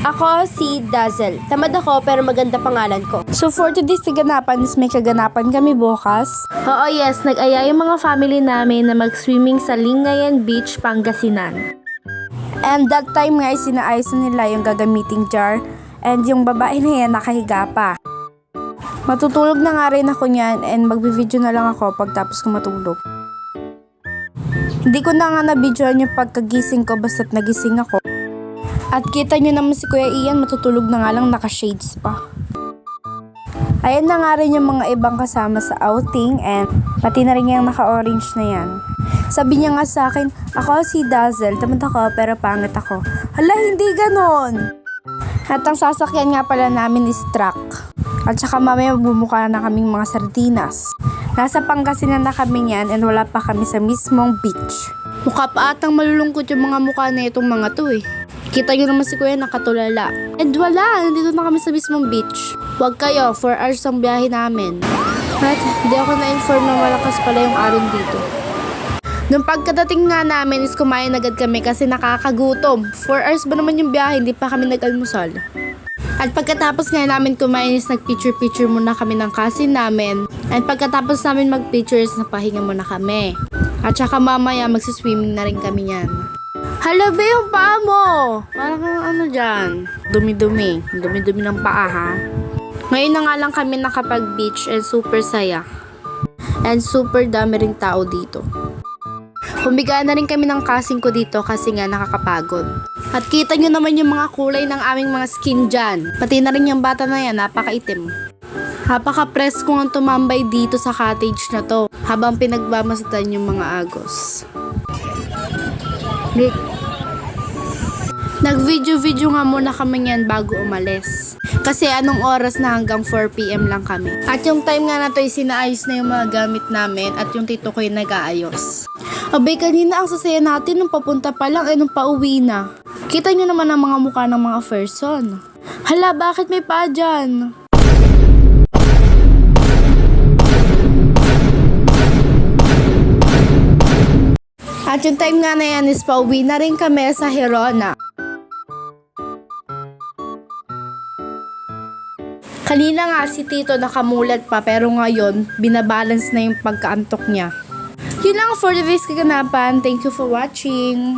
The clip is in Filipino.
Ako si Dazzle. Tamad ako pero maganda pangalan ko. So for today's kaganapan is may kaganapan kami bukas. Oo, yes. Nag-aya yung mga family namin na mag-swimming sa Lingayen Beach, Pangasinan. And that time nga is sinaayos na nila yung gagamiting jar. And yung babae na yan nakahiga pa. Matutulog na nga rin ako niyan and magbibideo na lang ako pagtapos ko matulog. Hindi ko na nga na-videoan yung pagkagising ko basta't nagising ako. At kita nyo naman si Kuya Ian matutulog na nga lang naka-shades pa. Ayan na nga rin yung mga ibang kasama sa outing and pati na rin yung naka-orange na yan. Sabi niya nga sa akin, ako si Dazzle, tamad ako pero pangit ako. Hala, hindi ganon! At ang sasakyan nga pala namin is truck. At saka mamaya bumukha na kaming mga sardinas. Nasa Pangasinan na kami niyan and wala pa kami sa mismong beach. Mukha pa atang malulungkot yung mga mukha na itong mga to eh. Kita nyo naman si Kuya nakatulala. And wala, nandito na kami sa mismong beach. Huwag kayo, 4 hours ang biyahe namin. At hindi ako na-inform na malakas pala yung aron dito. Nung pagkadating nga namin is kumain agad kami kasi nakakagutom. 4 hours ba naman yung biyahe, hindi pa kami nag-almusal. At pagkatapos nga namin kumain is nag-picture-picture muna kami ng cousin namin. And pagkatapos namin mag-picture is napahinga muna kami. At saka mamaya magsiswimming na rin kami yan. Hala ba yung paa mo? Parang ano dyan? Dumi-dumi. Dumi-dumi ng paa ha? Ngayon na nga lang kami nakapag-beach and super saya. And super dami ring tao dito. Humiga na rin kami ng kasing ko dito kasi nga nakakapagod. At kita nyo naman yung mga kulay ng aming mga skin dyan. Pati na rin yung bata na yan, napakaitim. Napaka-press ko nga tumambay dito sa cottage na to habang pinagmamasdan yung mga agos. Nag-video-video nga muna kami yan bago umalis. Kasi anong oras na hanggang 4 PM lang kami. At yung time nga na to ay sinaayos na yung mga gamit namin at yung tito ko yung nag-aayos. Abay, kanina ang sasaya natin nung papunta pa lang nung pauwi na. Kita nyo naman ang mga mukha ng mga person. Hala, bakit may paa dyan? At yung time nga na yan is pauwi na rin kami sa Hirona. Kanina nga si Tito nakamulat pa pero ngayon binabalance na yung pagkaantok niya. Yun lang for today's kaganapan. Thank you for watching.